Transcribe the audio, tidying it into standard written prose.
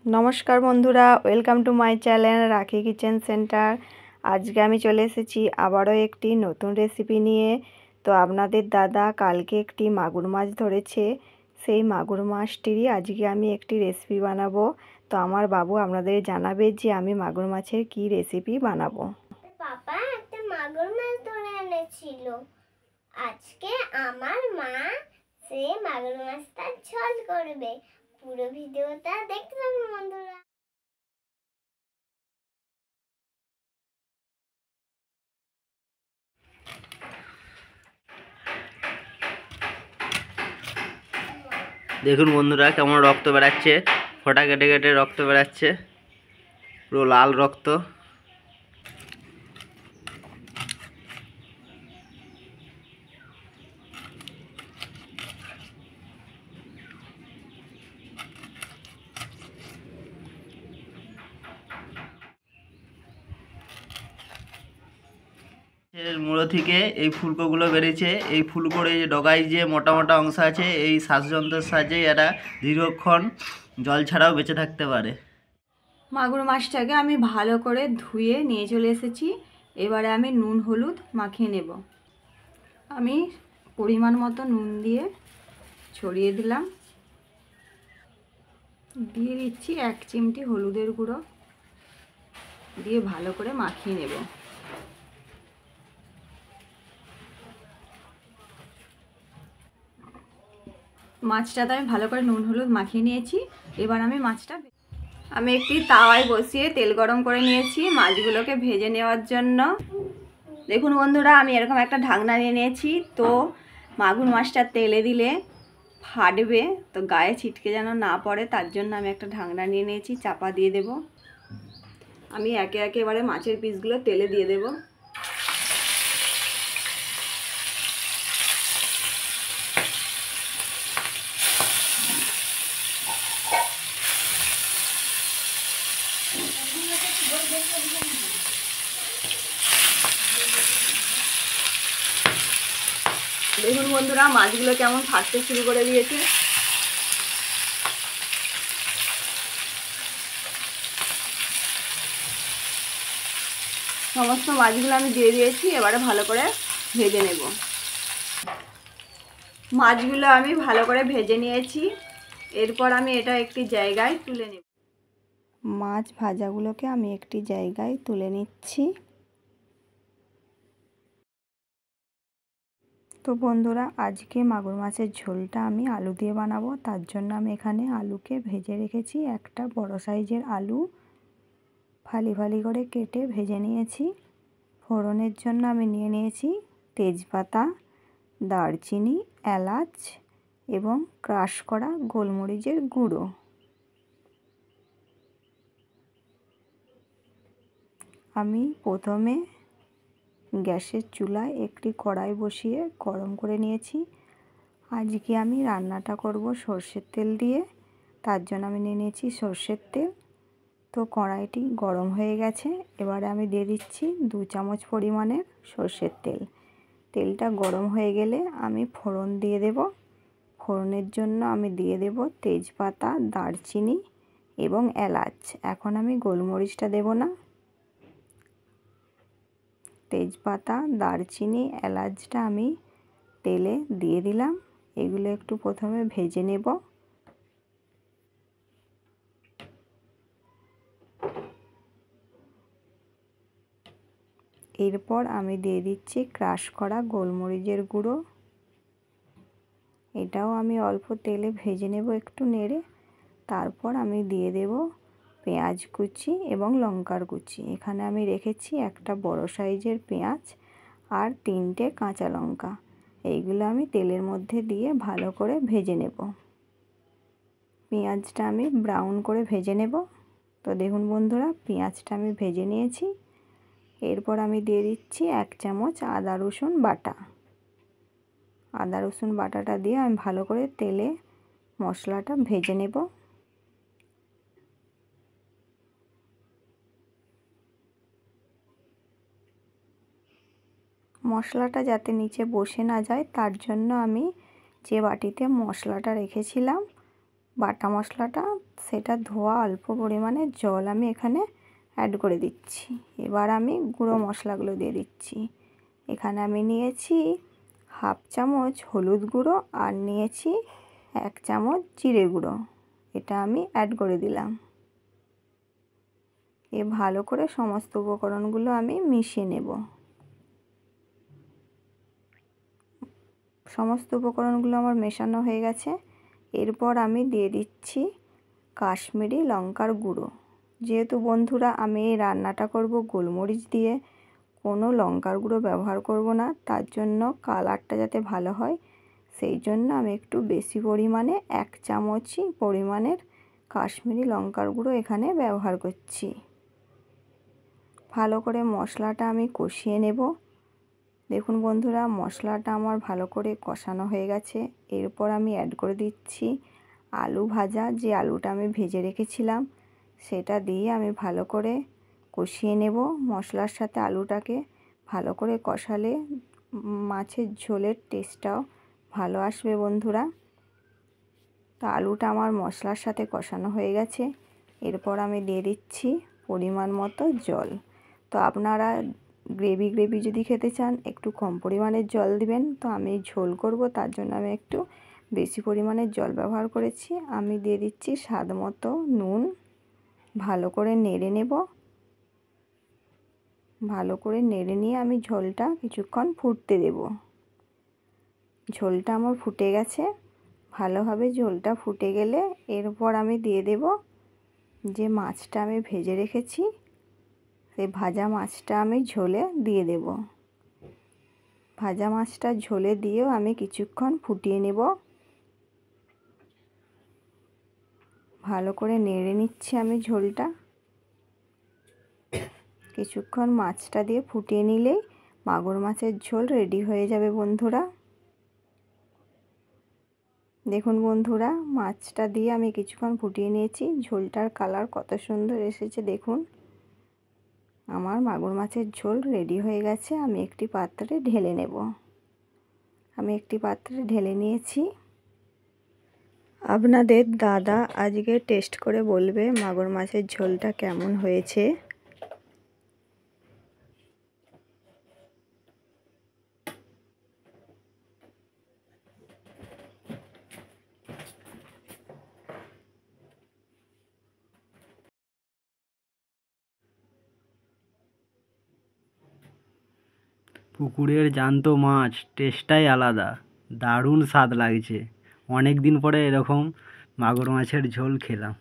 নমস্কার বন্ধুরা, welcome to my channel রাখি কিচেন সেন্টার। আজকে আমি চলে এসেছি আবারও একটি নতুন রেসিপি নিয়ে। তো আপনাদের দাদা কালকে একটি মাগুর মাছ ধরেছে, সেই মাগুর মাছটিরই আজকে আমি একটি রেসিপি বানাবো। তো আমার বাবু আপনাদের জানাবে যে আমি মাগুর মাছের কি রেসিপি বানাবো। পাপা একটা মাগুর মাছ ধরে এনেছিল। আজকে আমার মা সেই মাগুর মাছটা ঝোল করবে। পুরো ভিডিওটা দেখতে থাকুন বন্ধুরা। দেখুন বন্ধুরা কেমন রক্ত বেরাচ্ছে, ফোঁটা কেটে কেটে রক্ত বেরাচ্ছে, পুরো লাল রক্ত। এর মুড়ো থেকে এই ফুলকোগুলো বেরিয়েছে। এই ফুলকোর এই ডগায় যে মোটা মোটা অংশ আছে, এই শ্বাসযন্ত্রের সাহায্যে এরা দীর্ঘক্ষণ জল ছাড়াও বেঁচে থাকতে পারে। মাগুর মাছটাকে আমি ভালো করে ধুয়ে নিয়ে চলে এসেছি। এবারে আমি নুন হলুদ মাখিয়ে নেব। আমি পরিমাণ মতো নুন দিয়ে ছড়িয়ে দিলাম, দিয়ে দিচ্ছি 1 চিমটি হলুদের গুঁড়ো, দিয়ে ভালো করে মাখিয়ে নেব। মাছটাতে আমি ভালো করে নুন হলুদ মাখিয়ে নিয়েছি। এবার আমি একটি তাওয়ায় বসিয়ে তেল গরম করে নিয়েছি মাছগুলোকে ভেজে নেওয়ার জন্য। দেখুন বন্ধুরা, আমি এরকম একটা ঢাকনা নিয়ে নিয়েছি। তো মাগুর মাছটা তেলে দিলে ফাটবে, তো গায়ে ছিটকে যেন না পড়ে, তার জন্য আমি একটা ঢাকনা নিয়ে নিয়েছি, চাপা দিয়ে দেব। আমি একে একে এবারে মাছের পিসগুলো তেলে দিয়ে দেব। দেখুন বন্ধুরা, মাছগুলো কেমন ফাটতে শুরু করে দিয়েছে। সমস্ত মাছগুলো আমি দিয়ে দিয়েছি, এবারে ভালো করে ভেজে নেব। মাছগুলো আমি ভালো করে ভেজে নিয়েছি। এরপর আমি এটা একটি জায়গায় তুলে নেব। মাছ ভাজাগুলোকে আমি একটি জায়গায় তুলে নিচ্ছি। তো বন্ধুরা, আজকে মাগুর মাছের ঝোলটা আমি আলু দিয়ে বানাবো। তার জন্য আমি এখানে আলুকে ভেজে রেখেছি। একটা বড় সাইজের আলু ফালি ফালি করে কেটে ভেজে নিয়েছি। ফোড়নের জন্য আমি নিয়ে নিয়েছি তেজপাতা, দারচিনি, এলাচ এবং ক্রাশ করা গোলমরিচের গুঁড়ো। আমি প্রথমে গ্যাসের চুলায় একটি কড়াই বসিয়ে গরম করে নিয়েছি। আজকে আমি রান্নাটা করব সর্ষের তেল দিয়ে, তার জন্য আমি নিয়ে নিয়েছি সর্ষের তেল। তো কড়াইটি গরম হয়ে গেছে, এবারে আমি দিয়ে দিচ্ছি 2 চামচ পরিমাণের সর্ষের তেল। তেলটা গরম হয়ে গেলে আমি ফোড়ন দিয়ে দেব। ফোড়নের জন্য আমি দিয়ে দেব তেজপাতা, দারচিনি এবং এলাচ। এখন আমি গোলমরিচটা দেব না। তেজপাতা, দারচিনি, এলাচটা আমি তেলে দিয়ে দিলাম। এগুলো একটু প্রথমে ভেজে নেব। এরপর আমি দিয়ে দিচ্ছি ক্রাশ করা গোলমরিচের গুঁড়ো। এটাও আমি অল্প তেলে ভেজে নেব একটু নেড়ে। তারপর আমি দিয়ে দেব পেঁয়াজ কুচি এবং লঙ্কার কুচি। এখানে আমি রেখেছি একটা বড় সাইজের পেঁয়াজ আর 3টে কাঁচা লঙ্কা। এইগুলো আমি তেলের মধ্যে দিয়ে ভালো করে ভেজে নেব। পেঁয়াজটা আমি ব্রাউন করে ভেজে নেব। তো দেখুন বন্ধুরা, পেঁয়াজটা আমি ভেজে নিয়েছি। এরপর আমি দিয়ে দিচ্ছি 1 চামচ আদা রসুন বাটা। আদা রসুন বাটাটা দিয়ে আমি ভালো করে তেলে মশলাটা ভেজে নেব। মশলাটা যাতে নিচে বসে না যায়, তার জন্য আমি যে বাটিতে মশলাটা রেখেছিলাম বাটা মশলাটা সেটা ধোয়া অল্প পরিমাণে জল আমি এখানে অ্যাড করে দিচ্ছি। এবার আমি গুঁড়ো মশলাগুলো দিয়ে দিচ্ছি। এখানে আমি নিয়েছি 1/2 চামচ হলুদ গুঁড়ো আর নিয়েছি 1 চামচ জিরে গুঁড়ো, এটা আমি অ্যাড করে দিলাম। ভালো করে সমস্ত উপকরণগুলো আমি মিশিয়ে নেব। সমস্ত উপকরণগুলো আমার মেশানো হয়ে গেছে। এরপর আমি দিয়ে দিচ্ছি কাশ্মীরি লঙ্কার গুঁড়ো। যেহেতু বন্ধুরা আমি এই রান্নাটা করব গোলমরিচ দিয়ে, কোনো লঙ্কার গুঁড়ো ব্যবহার করব না, তার জন্য কালারটা যাতে ভালো হয় সেই জন্য আমি একটু বেশি পরিমাণে 1 চামচই পরিমাণের কাশ্মীরি লঙ্কার গুঁড়ো এখানে ব্যবহার করছি। ভালো করে মশলাটা আমি কষিয়ে নেব। দেখুন বন্ধুরা, মশলাটা আমার ভালো করে কষানো হয়ে গেছে। এরপর আমি অ্যাড করে দিচ্ছি আলু ভাজা, যে আলুটা আমি ভেজে রেখেছিলাম সেটা দিয়ে আমি ভালো করে কষিয়ে নেব। মশলার সাথে আলুটাকে ভালো করে কষালে মাছের ঝোলের টেস্টটাও ভালো আসবে বন্ধুরা। তো আলুটা আমার মশলার সাথে কষানো হয়ে গেছে। এরপর আমি দিয়ে দিচ্ছি পরিমাণ মতো জল। তো আপনারা গ্রেভি যদি খেতে চান একটু কম পরিমাণের জল দিবেন। তো আমি ঝোল করব, তার জন্য আমি একটু বেশি পরিমাণের জল ব্যবহার করেছি। আমি দিয়ে দিচ্ছি স্বাদ মতো নুন। ভালো করে নেড়ে নেব। ভালো করে নেড়ে নিয়ে আমি ঝোলটা কিছুক্ষণ ফুটতে দেব। ঝোলটা আমার ফুটে গেছে। ভালোভাবে ঝোলটা ফুটে গেলে এরপর আমি দিয়ে দেব যে মাছটা আমি ভেজে রেখেছি, সেই ভাজা মাছটা আমি ঝোলে দিয়ে দেব। ভাজা মাছটা ঝোলে দিয়েও আমি কিছুক্ষণ ফুটিয়ে নেব। ভালো করে নেড়ে নিচ্ছি আমি ঝোলটা। কিছুক্ষণ মাছটা দিয়ে ফুটিয়ে নিলেই মাগুর মাছের ঝোল রেডি হয়ে যাবে বন্ধুরা। দেখুন বন্ধুরা, মাছটা দিয়ে আমি কিছুক্ষণ ফুটিয়ে নিয়েছি। ঝোলটার কালার কত সুন্দর এসেছে দেখুন। আমার মাগুর মাছের ঝোল রেডি হয়ে গেছে। আমি একটি পাত্রে ঢেলে নেব। আমি একটি পাত্রে ঢেলে নিয়েছি। আপনাদের দাদা আজকে টেস্ট করে বলবে মাগুর মাছের ঝোলটা কেমন হয়েছে। পুকুরের জ্যান্ত মাছ টেস্টটাই আলাদা, দারুণ স্বাদ লাগছে। অনেক দিন পরে এরকম মাগুর মাছের ঝোল খেলাম।